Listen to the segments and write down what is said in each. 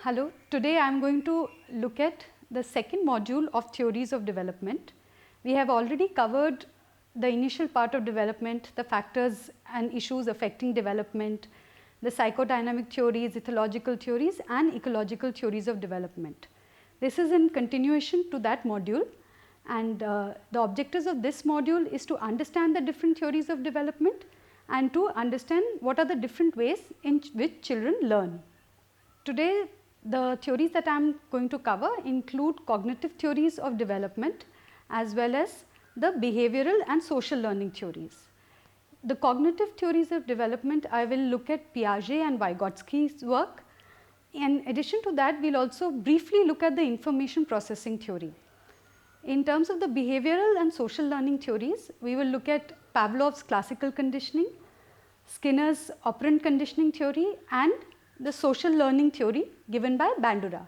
Hello, today I am going to look at the second module of theories of development. We have already covered the initial part of development, the factors and issues affecting development, the psychodynamic theories, ethological theories and ecological theories of development. This is in continuation to that module, and the objectives of this module is to understand the different theories of development and to understand what are the different ways in which children learn. Today the theories that I am going to cover include cognitive theories of development as well as the behavioral and social learning theories. The cognitive theories of development, I will look at Piaget and Vygotsky's work. In addition to that, we will also briefly look at the information processing theory. In terms of the behavioral and social learning theories, we will look at Pavlov's classical conditioning, Skinner's operant conditioning theory and the social learning theory given by Bandura.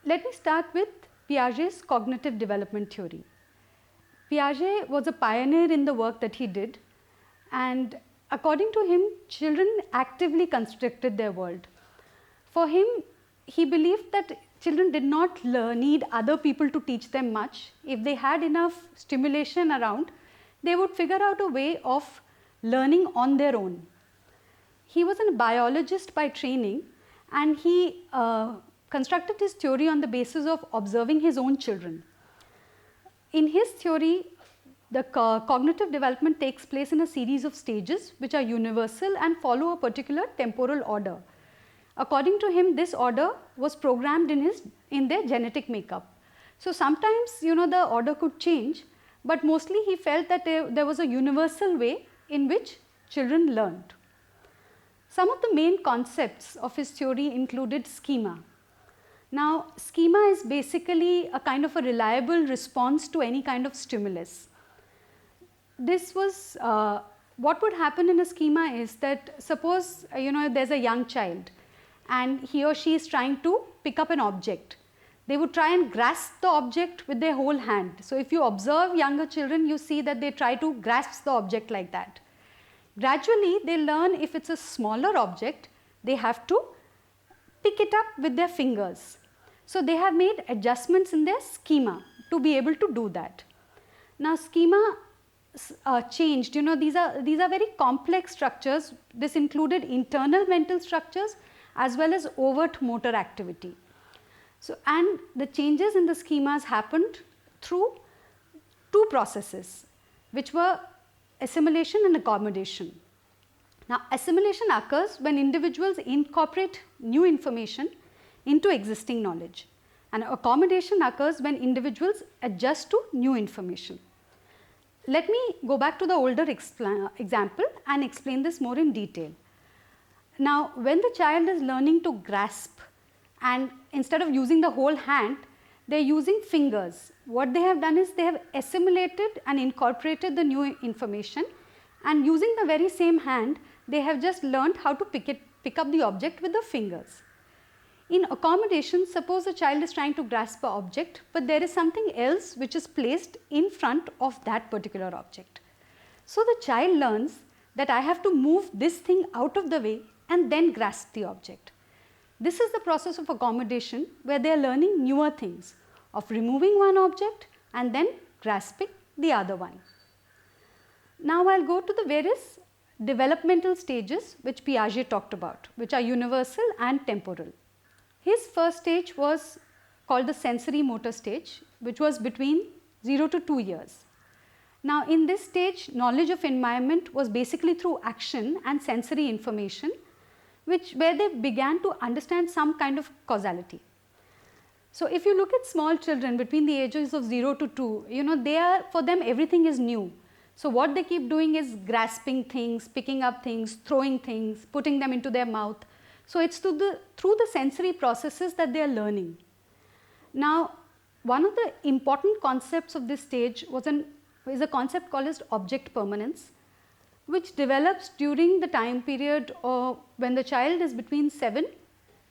Let me start with Piaget's cognitive development theory. Piaget was a pioneer in the work that he did, and according to him, children actively constructed their world. For him, he believed that children did not need other people to teach them much. If they had enough stimulation around, they would figure out a way of learning on their own. He was a biologist by training, and he constructed his theory on the basis of observing his own children. In his theory, the cognitive development takes place in a series of stages which are universal and follow a particular temporal order. According to him, this order was programmed in their genetic makeup. So sometimes the order could change, but mostly he felt that there was a universal way in which children learned. Some of the main concepts of his theory included schema. Now, schema is basically a kind of a reliable response to any kind of stimulus. This was what would happen in a schema is that suppose there is a young child and he or she is trying to pick up an object. They would try and grasp the object with their whole hand. So, if you observe younger children, you see that they try to grasp the object like that. Gradually, they learn if it is a smaller object, they have to pick it up with their fingers. So, they have made adjustments in their schema to be able to do that. Now, schema changed, these are very complex structures. This included internal mental structures as well as overt motor activity. So, and the changes in the schemas happened through two processes which were assimilation and accommodation. Now, assimilation occurs when individuals incorporate new information into existing knowledge, and accommodation occurs when individuals adjust to new information. Let me go back to the older example and explain this more in detail. Now, when the child is learning to grasp, and instead of using the whole hand, they are using fingers. What they have done is they have assimilated and incorporated the new information, and using the very same hand, they have just learned how to pick up the object with the fingers. In accommodation, suppose a child is trying to grasp an object, but there is something else which is placed in front of that particular object. So, the child learns that I have to move this thing out of the way and then grasp the object. This is the process of accommodation where they are learning newer things of removing one object and then grasping the other one. Now, I will go to the various developmental stages which Piaget talked about, which are universal and temporal. His first stage was called the sensory motor stage, which was between 0 to 2 years. Now, in this stage, knowledge of environment was basically through action and sensory information, where they began to understand some kind of causality. So, if you look at small children between the ages of 0 to 2, for them everything is new. So, what they keep doing is grasping things, picking up things, throwing things, putting them into their mouth. So, it is through the sensory processes that they are learning. Now, one of the important concepts of this stage is a concept called as object permanence, which develops during the time period when the child is between 7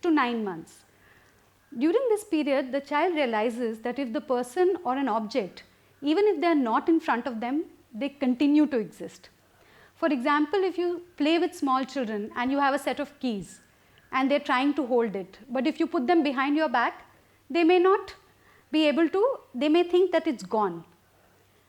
to 9 months. During this period, the child realizes that if the person or an object, even if they are not in front of them, they continue to exist. For example, if you play with small children and you have a set of keys, and they're trying to hold it. But if you put them behind your back, they may not be able to, they may think that it's gone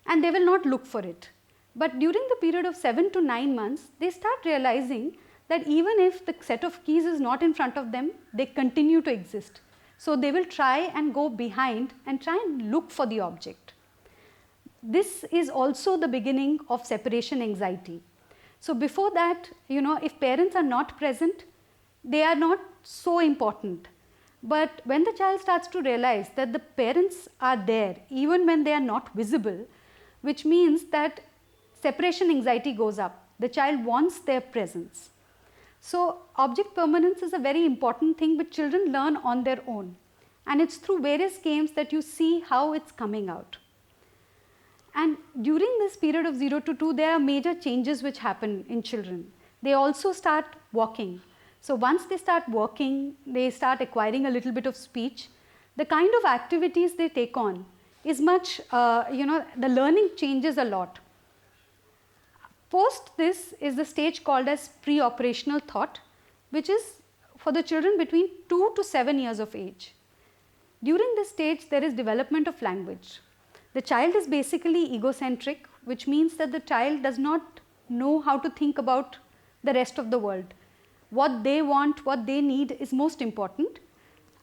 and they will not look for it. But during the period of 7 to 9 months, they start realizing that even if the set of keys is not in front of them, they continue to exist. So they will try and go behind and try and look for the object. This is also the beginning of separation anxiety. So before that, if parents are not present, they are not so important. But when the child starts to realize that the parents are there even when they are not visible, which means that separation anxiety goes up. The child wants their presence. So object permanence is a very important thing which children learn on their own, and it's through various games that you see how it's coming out. And during this period of 0 to 2, there are major changes which happen in children. They also start walking. So once they start walking, they start acquiring a little bit of speech. The kind of activities they take on is much, the learning changes a lot. Post this is the stage called as pre-operational thought, which is for the children between 2 to 7 years of age. During this stage, there is development of language. The child is basically egocentric, which means that the child does not know how to think about the rest of the world. What they want, what they need is most important.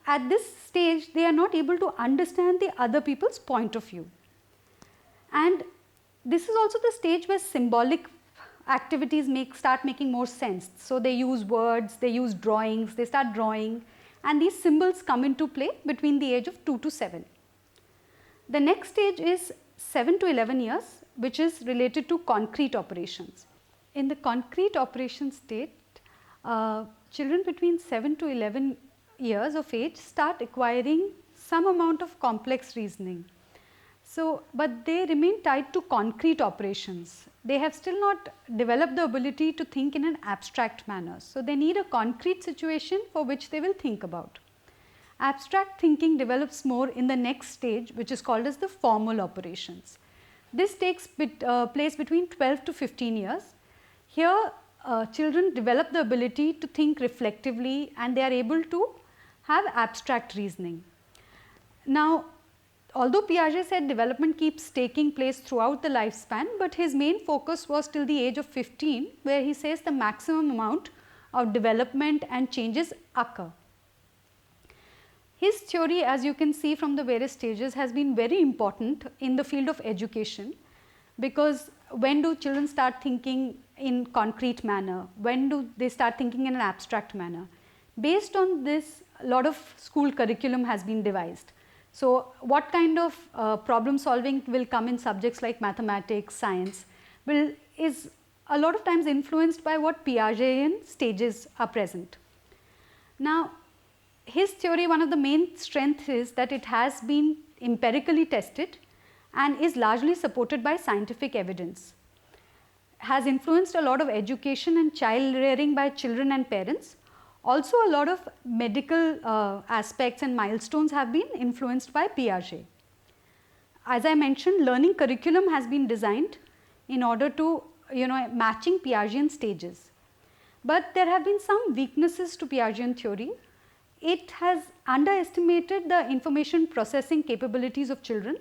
At this stage, they are not able to understand the other people's point of view. And this is also the stage where symbolic activities start making more sense. So they use words, they use drawings, they start drawing, and these symbols come into play between the age of 2 to 7. The next stage is 7 to 11 years, which is related to concrete operations. In the concrete operation state, children between 7 to 11 years of age start acquiring some amount of complex reasoning. So, but they remain tied to concrete operations. They have still not developed the ability to think in an abstract manner. So, they need a concrete situation for which they will think about. Abstract thinking develops more in the next stage, which is called as the formal operations. This takes place between 12 to 15 years. Here, children develop the ability to think reflectively, and they are able to have abstract reasoning. Now, although Piaget said development keeps taking place throughout the lifespan, but his main focus was till the age of 15, where he says the maximum amount of development and changes occur. His theory, as you can see from the various stages, has been very important in the field of education, because when do children start thinking in concrete manner? When do they start thinking in an abstract manner? Based on this, a lot of school curriculum has been devised. So, what kind of problem solving will come in subjects like mathematics, science, is a lot of times influenced by what Piagetian stages are present. Now, his theory, one of the main strengths is that it has been empirically tested and is largely supported by scientific evidence. Has influenced a lot of education and child rearing by children and parents. Also, a lot of medical aspects and milestones have been influenced by Piaget. As I mentioned, learning curriculum has been designed in order to, matching Piagetian stages. But there have been some weaknesses to Piagetian theory. It has underestimated the information processing capabilities of children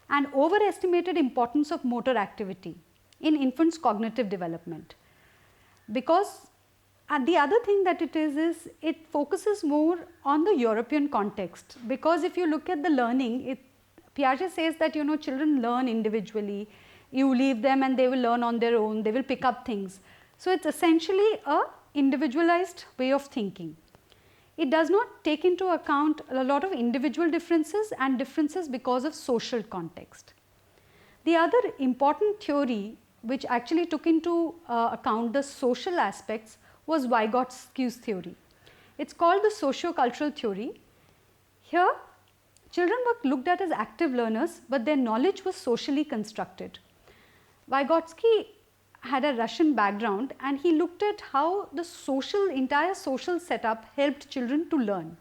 and overestimated importance of motor activity in infants' cognitive development. Because the other thing that it is it focuses more on the European context, because if you look at the learning, Piaget says that children learn individually, you leave them and they will learn on their own, they will pick up things. So, it is essentially a individualized way of thinking. It does not take into account a lot of individual differences and differences because of social context. The other important theory which actually took into account the social aspects was Vygotsky's theory. It is called the sociocultural theory. Here, children were looked at as active learners, but their knowledge was socially constructed. Vygotsky had a Russian background, and he looked at how the entire social setup helped children to learn.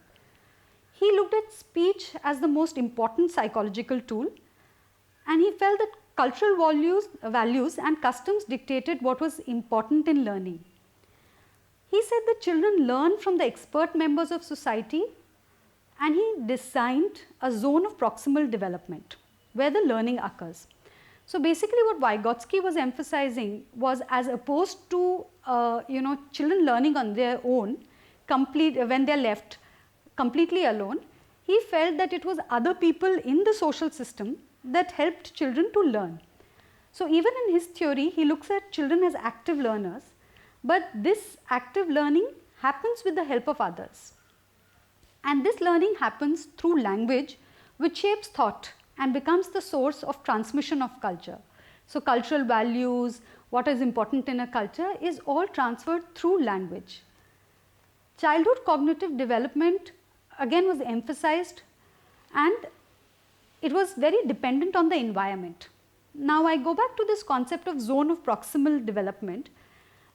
He looked at speech as the most important psychological tool, and he felt that cultural values and customs dictated what was important in learning. He said that children learn from the expert members of society, and he designed a zone of proximal development where the learning occurs. So basically what Vygotsky was emphasizing was, as opposed to children learning on their own when they are left completely alone, he felt that it was other people in the social system that helped children to learn. So even in his theory, he looks at children as active learners, but this active learning happens with the help of others. And this learning happens through language, which shapes thought and becomes the source of transmission of culture. So cultural values, what is important in a culture, is all transferred through language. Childhood cognitive development again was emphasized, and it was very dependent on the environment. Now I go back to this concept of zone of proximal development,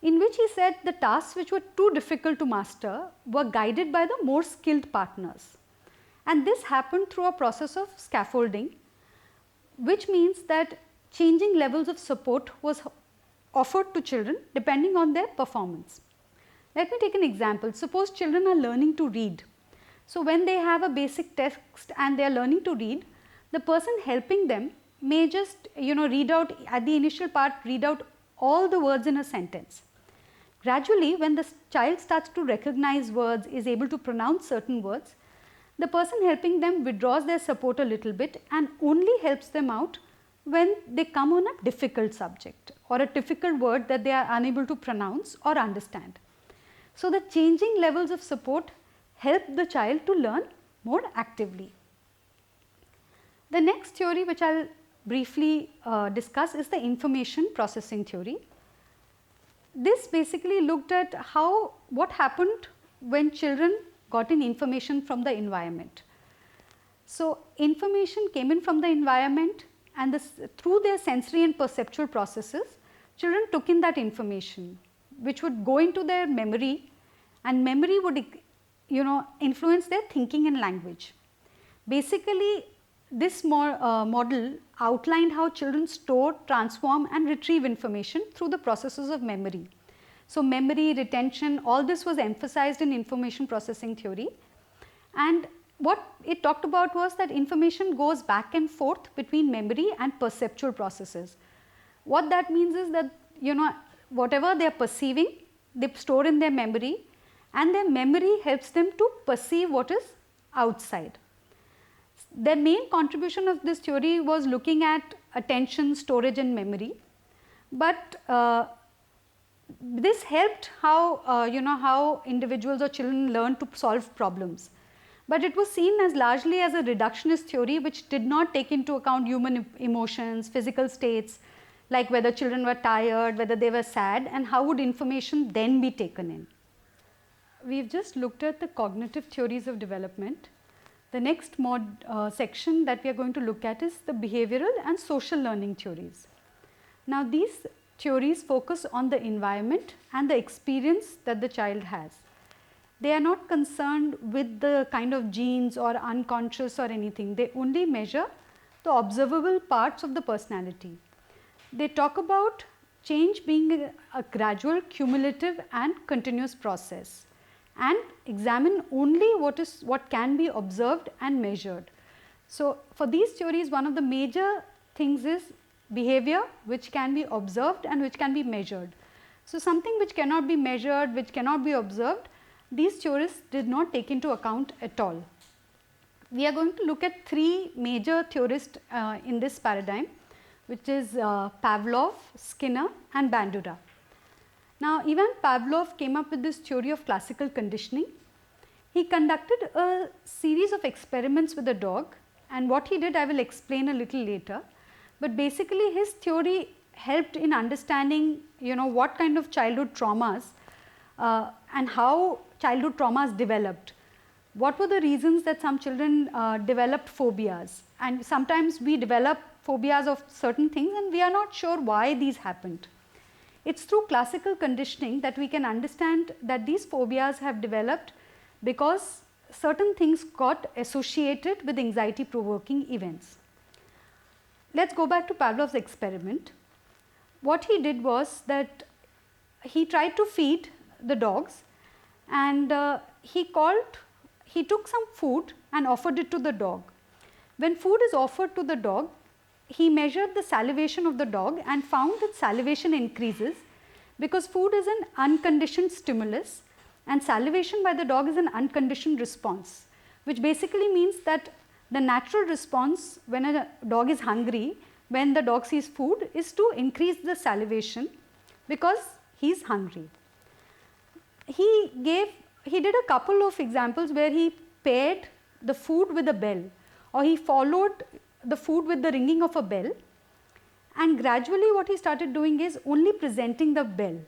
in which he said the tasks which were too difficult to master were guided by the more skilled partners. And this happened through a process of scaffolding, which means that changing levels of support was offered to children depending on their performance. Let me take an example. Suppose children are learning to read. So when they have a basic text and they are learning to read, the person helping them may just read out at the initial part, read out all the words in a sentence. Gradually, when the child starts to recognize words, is able to pronounce certain words, the person helping them withdraws their support a little bit and only helps them out when they come on a difficult subject or a difficult word that they are unable to pronounce or understand. So the changing levels of support help the child to learn more actively. The next theory which I will briefly discuss is the information processing theory. This basically looked at what happened when children got in information from the environment. So information came in from the environment, and through their sensory and perceptual processes, children took in that information, which would go into their memory, and memory would influence their thinking and language. Basically, this model outlined how children store, transform and retrieve information through the processes of memory. So memory, retention, all this was emphasized in information processing theory, and what it talked about was that information goes back and forth between memory and perceptual processes. What that means is that whatever they are perceiving, they store in their memory, and their memory helps them to perceive what is outside. The main contribution of this theory was looking at attention, storage and memory, but this helped how individuals or children learn to solve problems. But it was seen as largely as a reductionist theory which did not take into account human emotions, physical states, like whether children were tired, whether they were sad, and how would information then be taken in. We have just looked at the cognitive theories of development. The next section that we are going to look at is the behavioral and social learning theories. Now these theories focus on the environment and the experience that the child has. They are not concerned with the kind of genes or unconscious or anything. They only measure the observable parts of the personality. They talk about change being a gradual, cumulative and continuous process, and examine only what can be observed and measured. So for these theories, one of the major things is behavior, which can be observed and which can be measured. So something which cannot be measured, which cannot be observed, these theorists did not take into account at all. We are going to look at three major theorists in this paradigm, which is Pavlov, Skinner and Bandura. Now Ivan Pavlov came up with this theory of classical conditioning. He conducted a series of experiments with a dog, and what he did I will explain a little later. But basically his theory helped in understanding what kind of childhood traumas and how childhood traumas developed. What were the reasons that some children developed phobias, and sometimes we develop phobias of certain things and we are not sure why these happened. It is through classical conditioning that we can understand that these phobias have developed because certain things got associated with anxiety provoking events. Let us go back to Pavlov's experiment. What he did was that he tried to feed the dogs and he took some food and offered it to the dog. When food is offered to the dog, he measured the salivation of the dog and found that salivation increases because food is an unconditioned stimulus and salivation by the dog is an unconditioned response, which basically means that the natural response when a dog is hungry, when the dog sees food, is to increase the salivation because he is hungry. He did a couple of examples where he paired the food with a bell, or he followed the food with the ringing of a bell, and gradually what he started doing is only presenting the bell.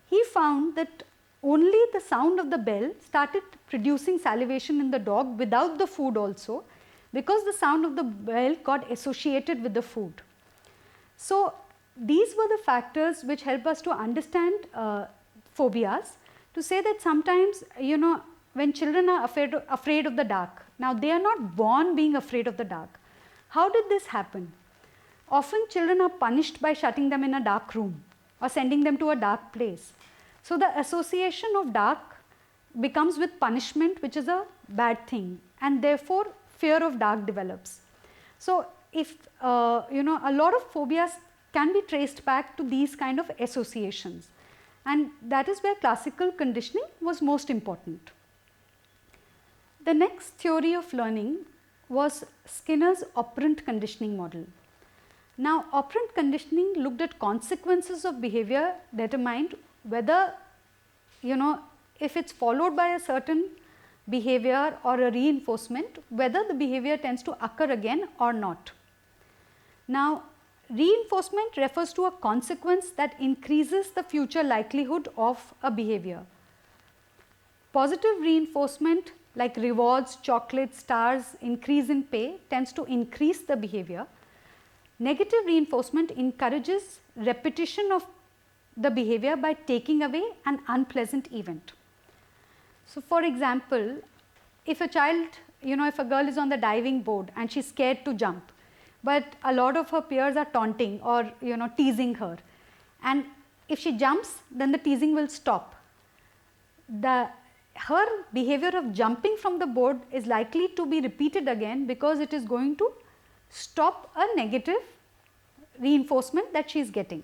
He found that only the sound of the bell started producing salivation in the dog without the food also, because the sound of the bell got associated with the food. So these were the factors which help us to understand phobias, to say that sometimes, you know, when children are afraid of the dark, now they are not born being afraid of the dark. How did this happen? Often children are punished by shutting them in a dark room or sending them to a dark place. So the association of dark becomes with punishment, which is a bad thing, and therefore fear of dark develops. So if you know, a lot of phobias can be traced back to these kind of associations, and that is where classical conditioning was most important. The next theory of learning was Skinner's operant conditioning model. Now, operant conditioning looked at consequences of behavior, determined whether, you know, if it's followed by a certain behavior or a reinforcement, whether the behavior tends to occur again or not. Now, reinforcement refers to a consequence that increases the future likelihood of a behavior. Positive reinforcement like rewards, chocolates, stars, increase in pay tends to increase the behavior. Negative reinforcement encourages repetition of the behavior by taking away an unpleasant event. So for example, if a child, you know, if a girl is on the diving board and she's scared to jump, but a lot of her peers are taunting or, you know, teasing her, and if she jumps, then the teasing will stop. Her behavior of jumping from the board is likely to be repeated again because it is going to stop a negative reinforcement that she is getting.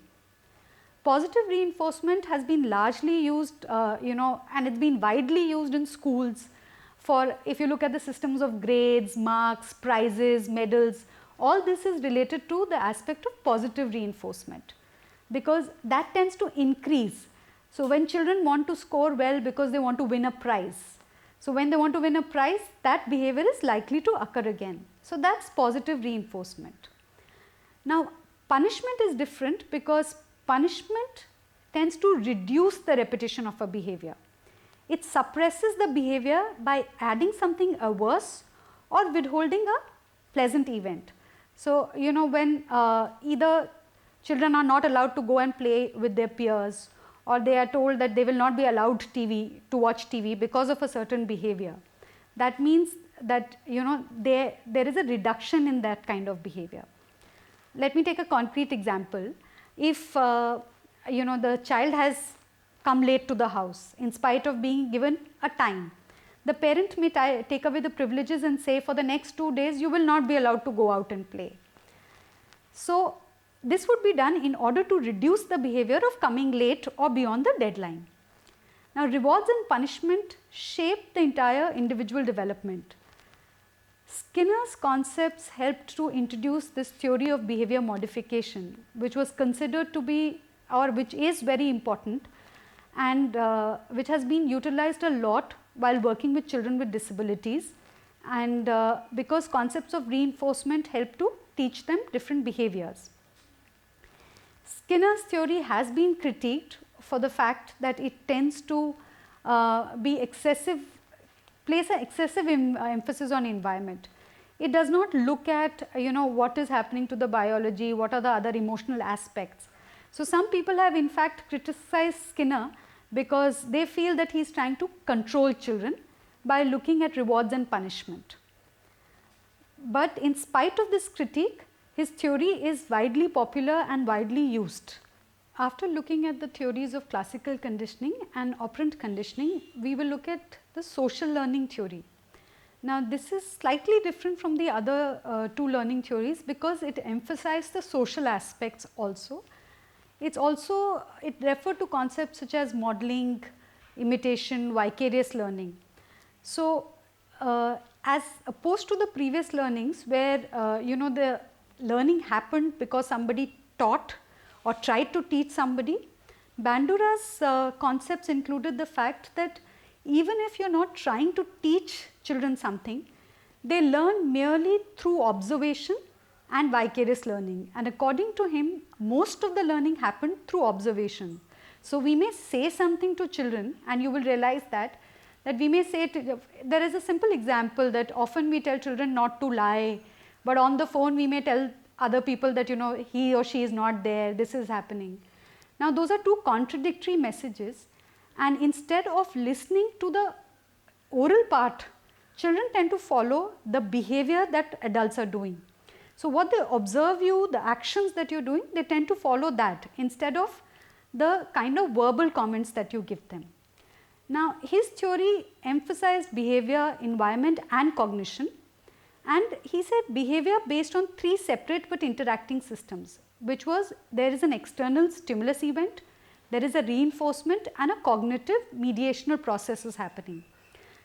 Positive reinforcement has been largely used, you know, and it's been widely used in schools for, if you look at the systems of grades, marks, prizes, medals, all this is related to the aspect of positive reinforcement, because that tends to increase. So when children want to score well because they want to win a prize, so when they want to win a prize, that behavior is likely to occur again. So that's positive reinforcement. Now punishment is different because punishment tends to reduce the repetition of a behavior. It suppresses the behavior by adding something worse or withholding a pleasant event. So, you know, when either children are not allowed to go and play with their peers, or they are told that they will not be allowed to watch TV because of a certain behavior, that means that, you know, there is a reduction in that kind of behavior. Let me take a concrete example. If you know, the child has come late to the house in spite of being given a time, the parent may take away the privileges and say, for the next 2 days you will not be allowed to go out and play. So this would be done in order to reduce the behavior of coming late or beyond the deadline. Now rewards and punishment shape the entire individual development. Skinner's concepts helped to introduce this theory of behavior modification, which was considered to be, or which is very important, and which has been utilized a lot while working with children with disabilities, and because concepts of reinforcement help to teach them different behaviors. Skinner's theory has been critiqued for the fact that it tends to be excessive, place an excessive emphasis on environment. It does not look at, you know, what is happening to the biology, what are the other emotional aspects. So some people have in fact criticized Skinner because they feel that he is trying to control children by looking at rewards and punishment. But in spite of this critique, his theory is widely popular and widely used after looking at the theories of classical conditioning and operant conditioning, we will look at the social learning theory. Now, this is slightly different from the other two learning theories because it emphasized the social aspects also. It referred to concepts such as modeling, imitation, vicarious learning. So, as opposed to the previous learnings where the learning happened because somebody taught or tried to teach somebody, Bandura's concepts included the fact that even if you are not trying to teach children something, they learn merely through observation and vicarious learning, and according to him most of the learning happened through observation. So, we may say something to children and you will realize that we may say, there is a simple example that often we tell children not to lie, but on the phone we may tell other people that he or she is not there, this is happening. Now, those are two contradictory messages, and instead of listening to the oral part, children tend to follow the behavior that adults are doing. So, what they observe you, the actions that you are doing, they tend to follow that instead of the kind of verbal comments that you give them. Now, his theory emphasized behavior, environment and cognition, and he said behavior based on three separate but interacting systems, which was there is an external stimulus event, there is a reinforcement and a cognitive mediational process is happening.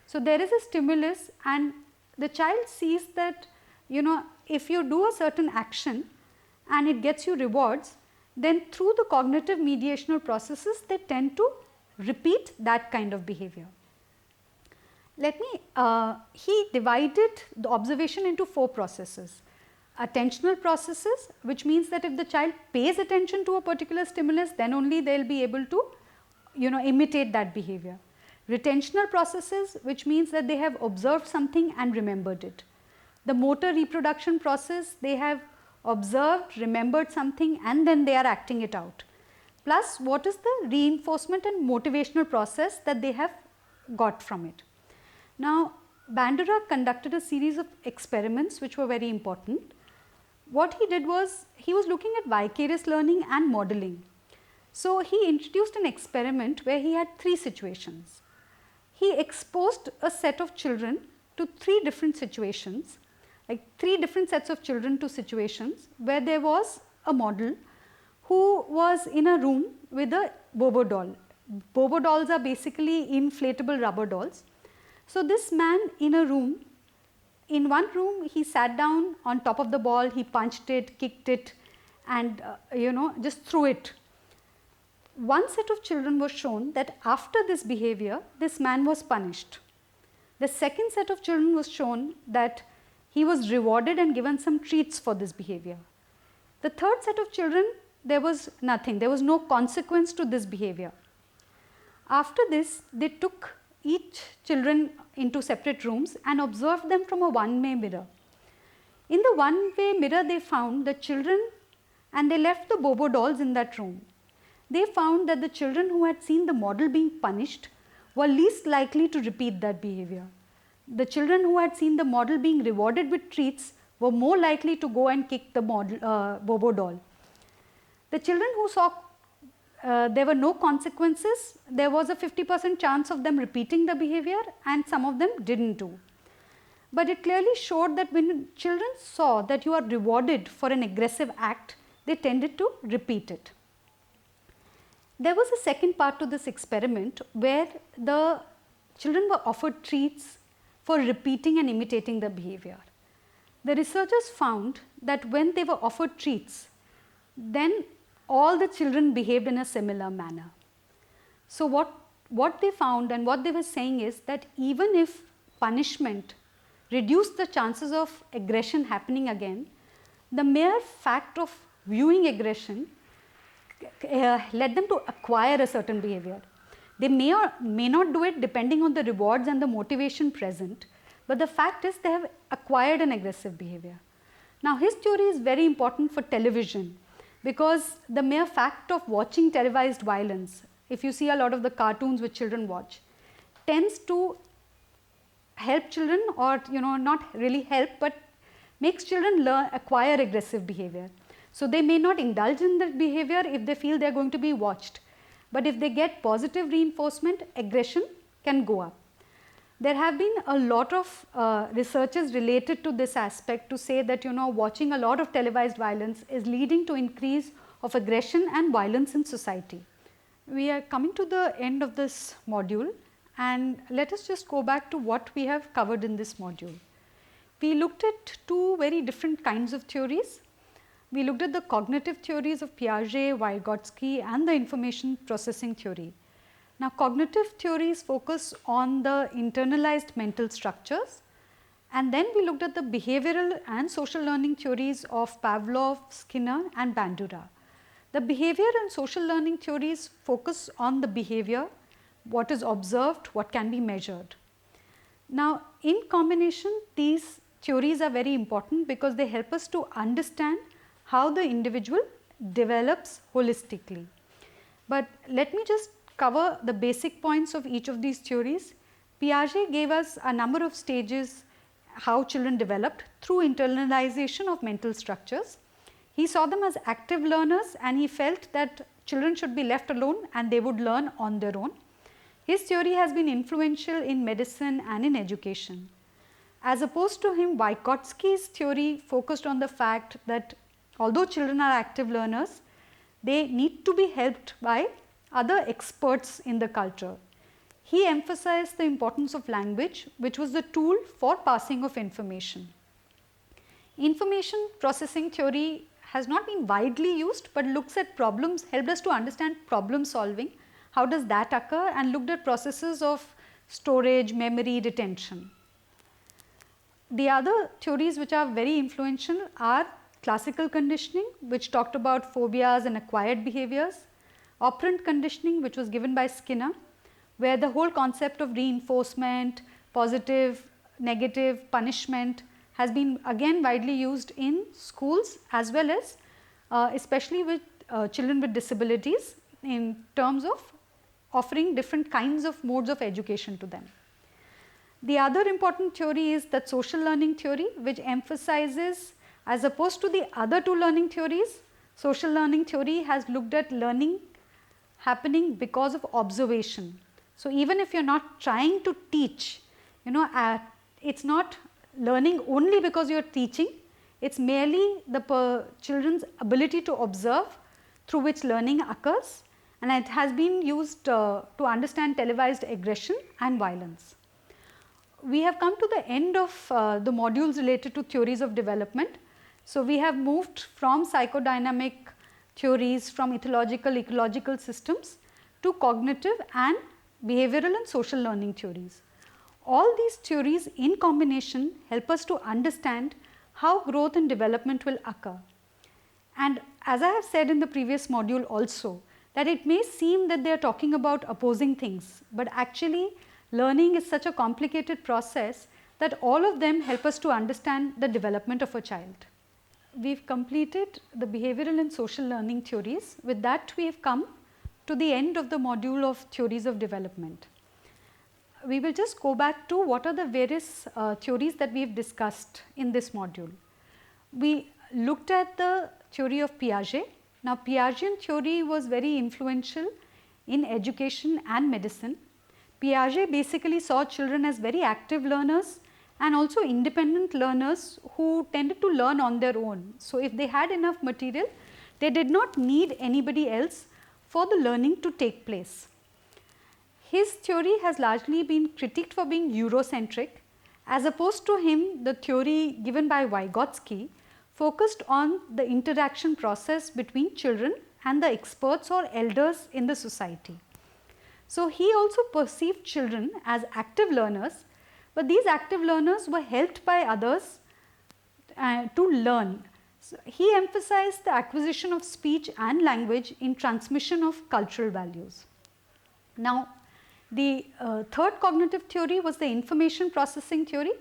So, there is a stimulus and the child sees that if you do a certain action and it gets you rewards, then through the cognitive mediational processes they tend to repeat that kind of behavior. He divided the observation into 4 processes. Attentional processes, which means that if the child pays attention to a particular stimulus, then only they will be able to imitate that behavior. Retentional processes, which means that they have observed something and remembered it. The motor reproduction process, they have observed, remembered something and then they are acting it out. Plus, what is the reinforcement and motivational process that they have got from it. Now, Bandura conducted a series of experiments which were very important. What he did was, he was looking at vicarious learning and modeling. So, he introduced an experiment where he had 3 situations. He exposed a set of children to 3 different situations, like 3 different sets of children to situations where there was a model who was in a room with a Bobo doll. Bobo dolls are basically inflatable rubber dolls. So, this man in a room, in one room he sat down on top of the ball, he punched it, kicked it and just threw it. One set of children was shown that after this behavior, this man was punished. The second set of children was shown that he was rewarded and given some treats for this behavior. The third set of children, there was nothing, there was no consequence to this behavior. After this, they took each children into separate rooms and observed them from a one-way mirror. In the one-way mirror, they found the children and they left the Bobo dolls in that room. They found that the children who had seen the model being punished were least likely to repeat that behavior. The children who had seen the model being rewarded with treats were more likely to go and kick the Bobo doll. The children who saw there were no consequences, there was a 50% chance of them repeating the behavior and some of them didn't do. But it clearly showed that when children saw that you are rewarded for an aggressive act, they tended to repeat it. There was a second part to this experiment where the children were offered treats for repeating and imitating the behavior. The researchers found that when they were offered treats, then all the children behaved in a similar manner. So, what they found and what they were saying is that even if punishment reduced the chances of aggression happening again, the mere fact of viewing aggression led them to acquire a certain behavior. They may or may not do it depending on the rewards and the motivation present, but the fact is they have acquired an aggressive behavior. Now, his theory is very important for television, because the mere fact of watching televised violence, if you see a lot of the cartoons which children watch, tends to help children or not really help, but makes children acquire aggressive behavior. So, they may not indulge in that behavior if they feel they are going to be watched, but if they get positive reinforcement, aggression can go up. There have been a lot of researches related to this aspect to say that watching a lot of televised violence is leading to increase of aggression and violence in society. We are coming to the end of this module, and let us just go back to what we have covered in this module. We looked at two very different kinds of theories. We looked at the cognitive theories of Piaget, Vygotsky, and the information processing theory. Now, cognitive theories focus on the internalized mental structures, and then we looked at the behavioral and social learning theories of Pavlov, Skinner, and Bandura. The behavior and social learning theories focus on the behavior, what is observed, what can be measured. Now, in combination, these theories are very important because they help us to understand how the individual develops holistically. But let me just cover the basic points of each of these theories. Piaget gave us a number of stages how children developed through internalization of mental structures. He saw them as active learners, and he felt that children should be left alone and they would learn on their own. His theory has been influential in medicine and in education. As opposed to him, Vygotsky's theory focused on the fact that although children are active learners, they need to be helped by other experts in the culture. He emphasized the importance of language, which was the tool for passing of information. Information processing theory has not been widely used, but looks at problems, helped us to understand problem solving, how does that occur, and looked at processes of storage, memory, retention. The other theories which are very influential are classical conditioning, which talked about phobias and acquired behaviors, operant conditioning, which was given by Skinner, where the whole concept of reinforcement, positive, negative, punishment has been again widely used in schools as well as especially with children with disabilities in terms of offering different kinds of modes of education to them. The other important theory is that social learning theory, which emphasizes, as opposed to the other two learning theories, social learning theory has looked at learning happening because of observation. So, even if you are not trying to teach, it is not learning only because you are teaching, it is merely the children's ability to observe through which learning occurs, and it has been used to understand televised aggression and violence. We have come to the end of the modules related to theories of development. So, we have moved from psychodynamic theories, from ecological systems to cognitive and behavioral and social learning theories. All these theories in combination help us to understand how growth and development will occur. And as I have said in the previous module also, that it may seem that they are talking about opposing things, but actually learning is such a complicated process that all of them help us to understand the development of a child. We have completed the behavioral and social learning theories. With that, we have come to the end of the module of theories of development. We will just go back to what are the various theories that we have discussed in this module. We looked at the theory of Piaget. Now, Piagetian theory was very influential in education and medicine. Piaget basically saw children as very active learners and also independent learners who tended to learn on their own. So, if they had enough material, they did not need anybody else for the learning to take place. His theory has largely been critiqued for being Eurocentric. As opposed to him, the theory given by Vygotsky focused on the interaction process between children and the experts or elders in the society. So, he also perceived children as active learners, but these active learners were helped by others to learn. So, he emphasized the acquisition of speech and language in transmission of cultural values. Now, the third cognitive theory was the information processing theory,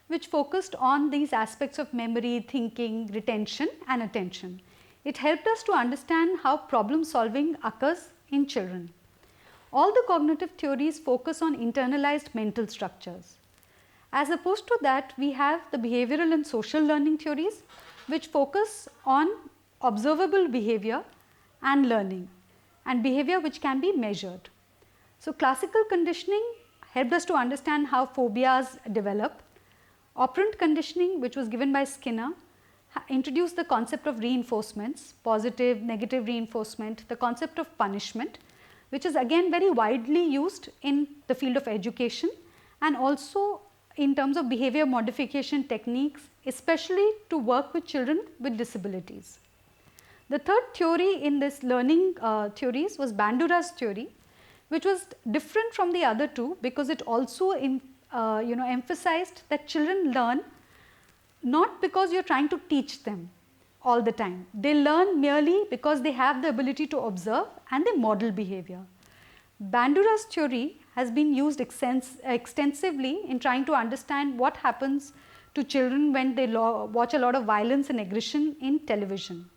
which focused on these aspects of memory, thinking, retention and attention. It helped us to understand how problem solving occurs in children. All the cognitive theories focus on internalized mental structures. As opposed to that, we have the behavioral and social learning theories, which focus on observable behavior and learning, and behavior which can be measured. So, classical conditioning helped us to understand how phobias develop. Operant conditioning, which was given by Skinner, introduced the concept of reinforcements, positive, negative reinforcement, the concept of punishment, which is again very widely used in the field of education and also in terms of behavior modification techniques, especially to work with children with disabilities. The third theory in this learning theories was Bandura's theory, which was different from the other two because it also emphasized that children learn not because you are trying to teach them all the time. They learn merely because they have the ability to observe and they model behavior. Bandura's theory has been used extensively in trying to understand what happens to children when they watch a lot of violence and aggression in television.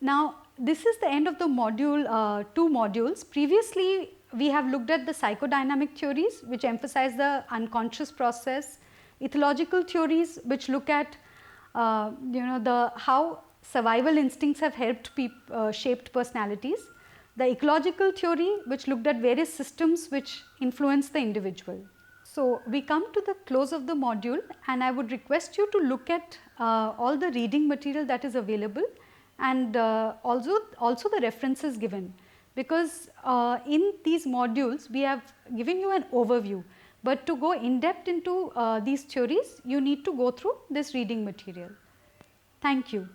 Now, this is the end of the module, 2 modules. Previously, we have looked at the psychodynamic theories which emphasize the unconscious process, ethological theories which look at how survival instincts have helped shaped personalities, the ecological theory which looked at various systems which influence the individual. So, we come to the close of the module and I would request you to look at all the reading material that is available and also the references given, because in these modules we have given you an overview, but to go in depth into these theories you need to go through this reading material. Thank you.